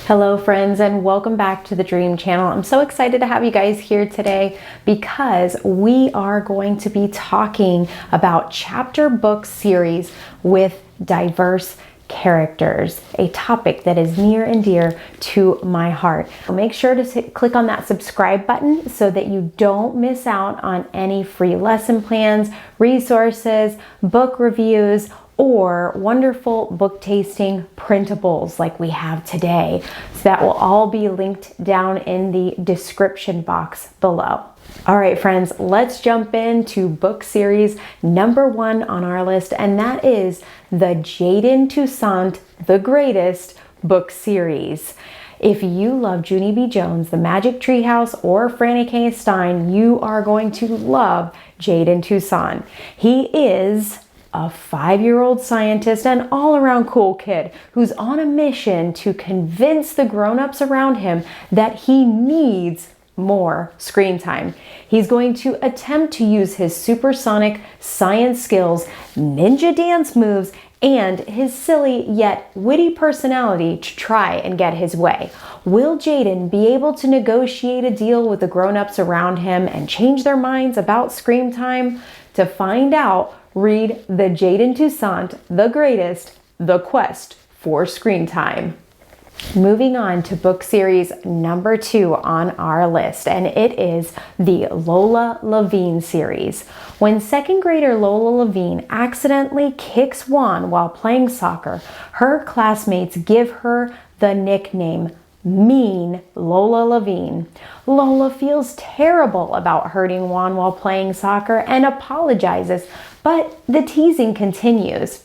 Hello friends, and welcome back to the Dream Channel. I'm so excited to have you guys here today because we are going to be talking about chapter book series with diverse characters, a topic that is near and dear to my heart. Make sure to click on that subscribe button so that you don't miss out on any free lesson plans, resources, book reviews, or wonderful book tasting printables like we have today. So that will all be linked down in the description box below. All right, friends, let's jump into book series number 1 on our list, and that is the Jayden Toussaint, the Greatest book series. If you love Junie B. Jones, The Magic Treehouse, or Franny K. Stein, you are going to love Jayden Toussaint. He is a 5-year-old scientist and all-around cool kid who's on a mission to convince the grown-ups around him that he needs more screen time. He's going to attempt to use his supersonic science skills, ninja dance moves, and his silly yet witty personality to try and get his way. Will Jayden be able to negotiate a deal with the grown-ups around him and change their minds about screen time? To find out, read the Jayden Toussaint, the Greatest, The Quest for Screen Time. Moving on to book series number 2 on our list, and it is the Lola Levine series. When second grader Lola Levine accidentally kicks Juan while playing soccer, her classmates give her the nickname Mean Lola Levine. Lola feels terrible about hurting Juan while playing soccer and apologizes, but the teasing continues.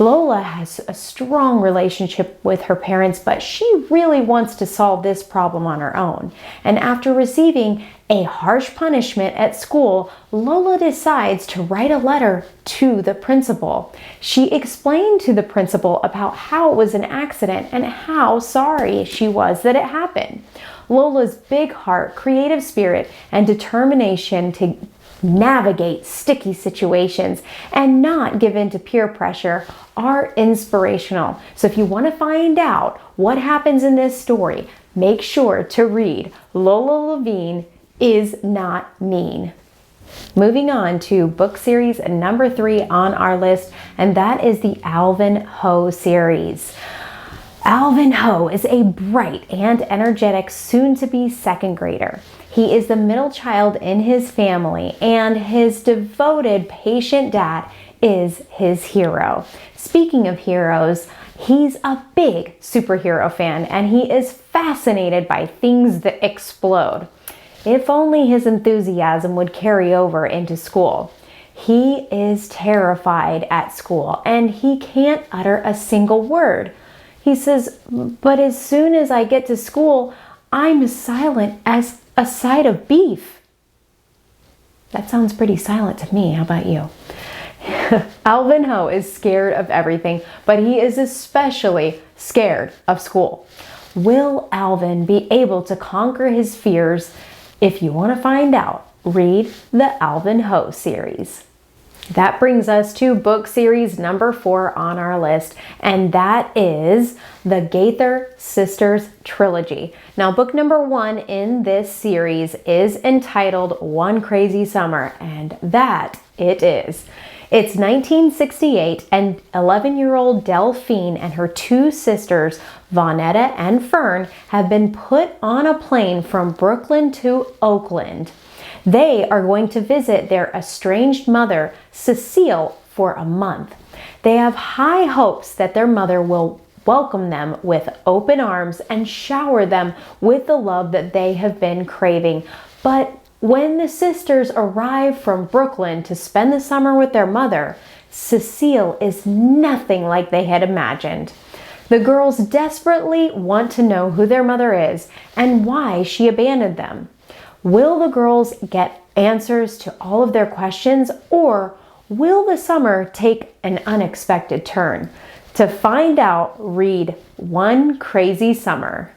Lola has a strong relationship with her parents, but she really wants to solve this problem on her own. And after receiving a harsh punishment at school, Lola decides to write a letter to the principal. She explained to the principal about how it was an accident and how sorry she was that it happened. Lola's big heart, creative spirit, and determination to navigate sticky situations and not give in to peer pressure are inspirational. So if you want to find out what happens in this story, make sure to read Lola Levine is Not Mean. Moving on to book series number 3 on our list, and that is the Alvin Ho series. Alvin Ho is a bright and energetic soon-to-be second grader. He is the middle child in his family, and his devoted, patient dad is his hero. Speaking of heroes, he's a big superhero fan, and he is fascinated by things that explode. If only his enthusiasm would carry over into school. He is terrified at school, and he can't utter a single word. He says, "But as soon as I get to school, I'm as silent as a side of beef." That sounds pretty silent to me. How about you? Alvin Ho is scared of everything, but he is especially scared of school. Will Alvin be able to conquer his fears? If you want to find out, read the Alvin Ho series. That brings us to book series number 4 on our list, and that is the Gaither Sisters trilogy. Now, book number 1 in this series is entitled One Crazy Summer, and that it is. It's 1968, and 11-year-old Delphine and her 2 sisters, Vonetta and Fern, have been put on a plane from Brooklyn to Oakland. They are going to visit their estranged mother, Cecile, for a month. They have high hopes that their mother will welcome them with open arms and shower them with the love that they have been craving. But when the sisters arrive from Brooklyn to spend the summer with their mother, Cecile is nothing like they had imagined. The girls desperately want to know who their mother is and why she abandoned them. Will the girls get answers to all of their questions, or will the summer take an unexpected turn? To find out, read One Crazy Summer.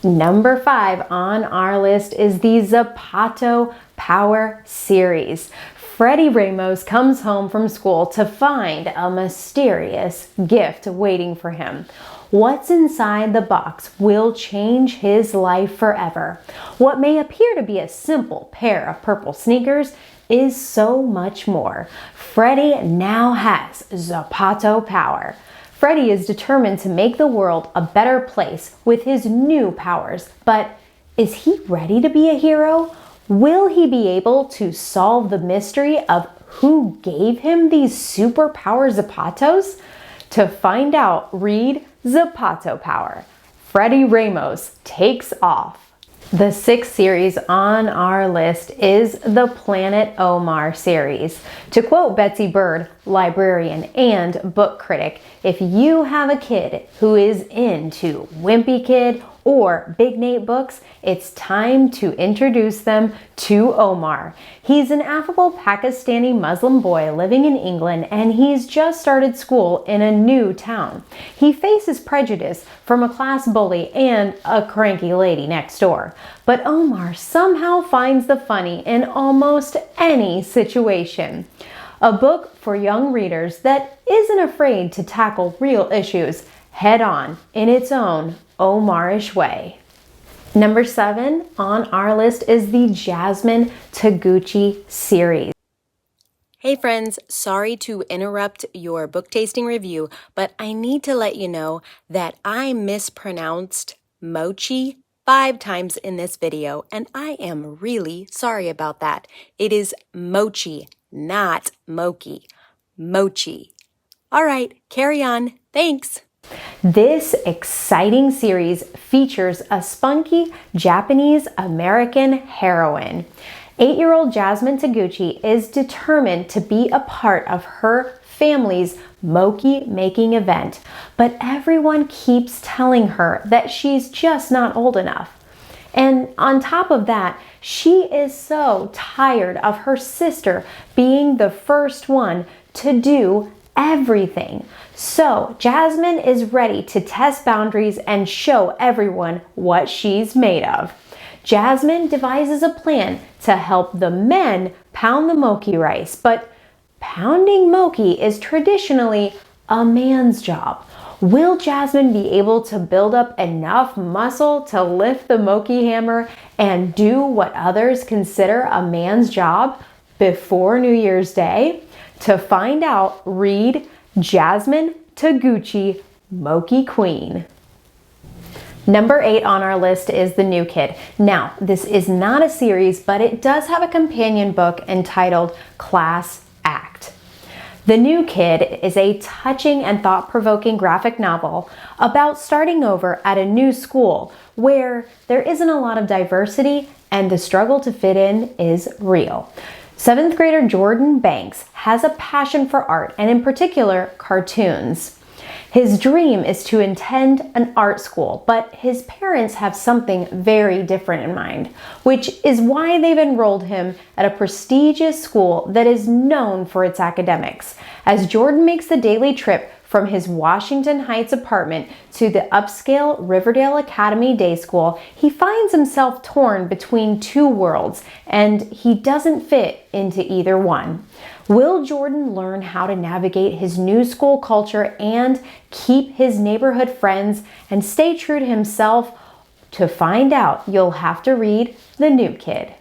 Number 5 on our list is the Zapato Power series. Freddie Ramos comes home from school to find a mysterious gift waiting for him. What's inside the box will change his life forever. What may appear to be a simple pair of purple sneakers is so much more. Freddie now has Zapato power. Freddie is determined to make the world a better place with his new powers, but is he ready to be a hero? Will he be able to solve the mystery of who gave him these superpower Zapatos? To find out, read Zapato Power. Freddie Ramos takes off. The sixth series on our list is the Planet Omar series. To quote Betsy Bird, librarian and book critic, if you have a kid who is into Wimpy Kid or Big Nate books, it's time to introduce them to Omar. He's an affable Pakistani Muslim boy living in England, and he's just started school in a new town. He faces prejudice from a class bully and a cranky lady next door. But Omar somehow finds the funny in almost any situation. A book for young readers that isn't afraid to tackle real issues head on in its own Omarish way. Number 7 on our list is the Jasmine Taguchi series. Hey friends, sorry to interrupt your book tasting review, but I need to let you know that I mispronounced mochi 5 times in this video, and I am really sorry about that. It is mochi, not mochi. Mochi. All right, carry on. Thanks. This exciting series features a spunky Japanese-American heroine. 8-year-old Jasmine Taguchi is determined to be a part of her family's mochi making event, but everyone keeps telling her that she's just not old enough. And on top of that, she is so tired of her sister being the first one to do everything. So Jasmine is ready to test boundaries and show everyone what she's made of. Jasmine devises a plan to help the men pound the mochi rice, but pounding mochi is traditionally a man's job. Will Jasmine be able to build up enough muscle to lift the mochi hammer and do what others consider a man's job before New Year's Day? To find out, read Jasmine Taguchi, Mochi Queen. Number 8 on our list is The New Kid. Now, this is not a series, but it does have a companion book entitled Class Act. The New Kid is a touching and thought-provoking graphic novel about starting over at a new school where there isn't a lot of diversity and the struggle to fit in is real. 7th grader Jordan Banks has a passion for art, and in particular, cartoons. His dream is to attend an art school, but his parents have something very different in mind, which is why they've enrolled him at a prestigious school that is known for its academics. As Jordan makes the daily trip from his Washington Heights apartment to the upscale Riverdale Academy Day School, he finds himself torn between two worlds, and he doesn't fit into either one. Will Jordan learn how to navigate his new school culture and keep his neighborhood friends and stay true to himself? To find out, you'll have to read The New Kid.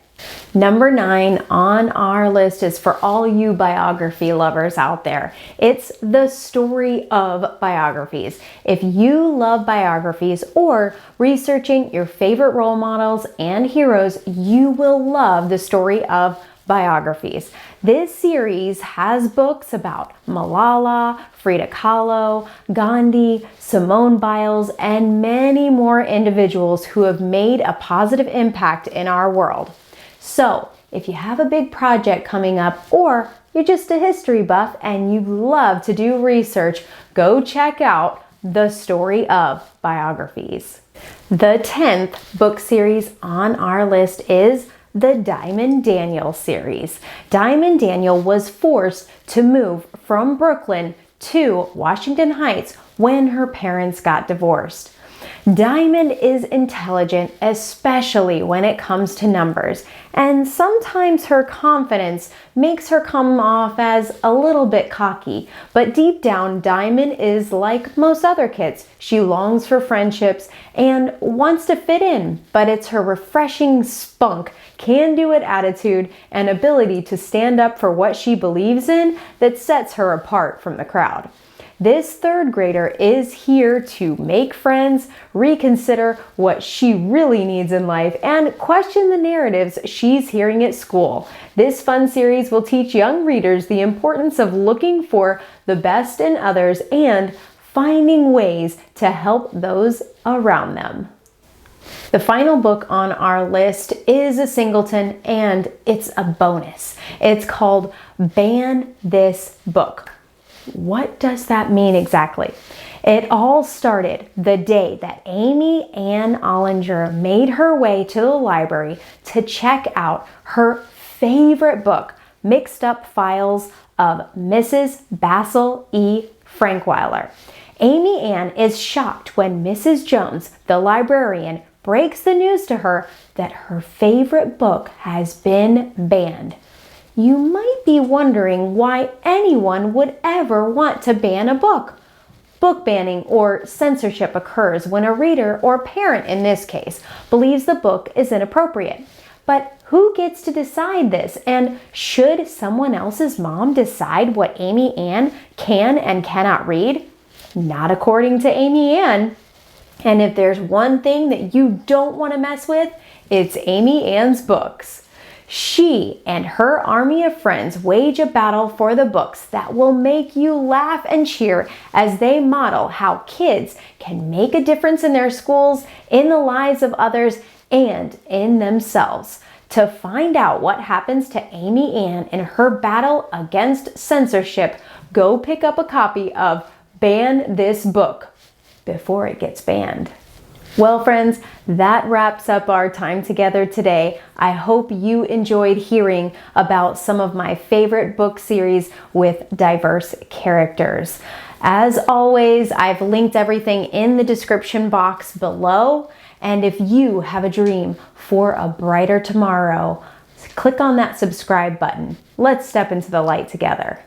Number 9 on our list is for all you biography lovers out there. It's the Story of Biographies. If you love biographies or researching your favorite role models and heroes, you will love the Story of Biographies. This series has books about Malala, Frida Kahlo, Gandhi, Simone Biles, and many more individuals who have made a positive impact in our world. So, if you have a big project coming up, or you're just a history buff and you love to do research, go check out the Story of Biographies. The 10th book series on our list is the Diamond Daniel series. Diamond Daniel was forced to move from Brooklyn to Washington Heights when her parents got divorced. Diamond is intelligent, especially when it comes to numbers, and sometimes her confidence makes her come off as a little bit cocky. But deep down, Diamond is like most other kids. She longs for friendships and wants to fit in, but it's her refreshing spunk, can-do-it attitude, and ability to stand up for what she believes in that sets her apart from the crowd. This third grader is here to make friends, reconsider what she really needs in life, and question the narratives she's hearing at school. This fun series will teach young readers the importance of looking for the best in others and finding ways to help those around them. The final book on our list is a singleton, and it's a bonus. It's called Ban This Book. What does that mean exactly? It all started the day that Amy Ann Ollinger made her way to the library to check out her favorite book, Mixed Up Files of Mrs. Basil E. Frankweiler. Amy Ann is shocked when Mrs. Jones, the librarian, breaks the news to her that her favorite book has been banned. You might be wondering why anyone would ever want to ban a book. Book banning or censorship occurs when a reader, or parent in this case, believes the book is inappropriate. But who gets to decide this? And should someone else's mom decide what Amy Ann can and cannot read? Not according to Amy Ann. And if there's one thing that you don't want to mess with, it's Amy Ann's books. She and her army of friends wage a battle for the books that will make you laugh and cheer as they model how kids can make a difference in their schools, in the lives of others, and in themselves. To find out what happens to Amy Ann in her battle against censorship, go pick up a copy of Ban This Book before it gets banned. Well, friends, that wraps up our time together today. I hope you enjoyed hearing about some of my favorite book series with diverse characters. As always, I've linked everything in the description box below. And if you have a dream for a brighter tomorrow, click on that subscribe button. Let's step into the light together.